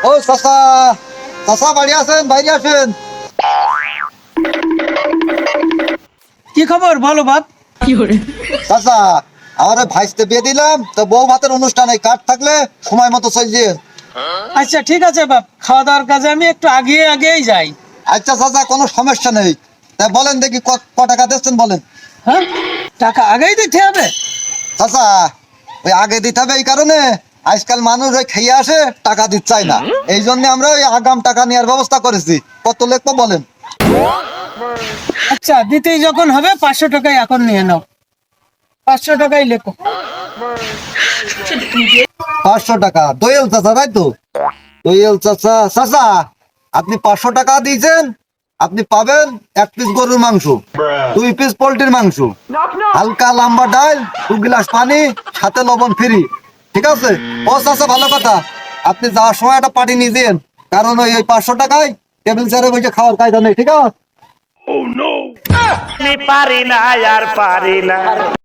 ও চাচা, চাচা বাড়ি আছেন? বাইরে আসেন। কি খবর বলো বাপ? চাচা, আমার ভাইস্তে বিয়ে দিলাম, তো বউ ভাতের অনুষ্ঠানে কাঠ থাকলে সময় মতো চল যে। আচ্ছা ঠিক আছে বাপ, খাওয়া দাওয়ার কাজে আমি একটু আগেই যাই। আচ্ছা চাচা, কোনো সমস্যা নেই। তা বলেন দেখি ক টাকা দিচ্ছেন বলেন। হ্যাঁ, টাকা আগেই দিতে হবে? চাচা, ওই আগে দিতে হবে এই কারণে, আজকাল মানুষ ওই খেয়ে আসে, টাকা দিতে চায় না। এই জন্য আমরা ওই আগাম টাকা নেওয়ার ব্যবস্থা করেছি। কত লিখবো বলেন? আচ্ছা, দিতেই যখন হবে 500 টাকাই এখন নিয়ে নাও। 500 টাকাই লেখো। 500 টাকা দোয়েল চাচা, তাই তো? দোয়েল চাচা, চাচা আপনি 500 টাকা দিয়েছেন, আপনি পাবেন 1 পিস গরুর মাংস, 2 পিস পোল্ট্রির মাংস, হালকা লম্বা ডাল, 2 গ্লাস পানি, সাথে লবণ ফ্রি। ঠিক আছে? ও চাচা, ভালো কথা, আপনি যাওয়ার সময় একটা পার্টি নিয়ে যেন, কারণ ওই 500 টাকায় টেবিল চেয়ারে বসে খাওয়ার কায়দা নেই। ঠিক আছে? আমি পারি না আর পারি না।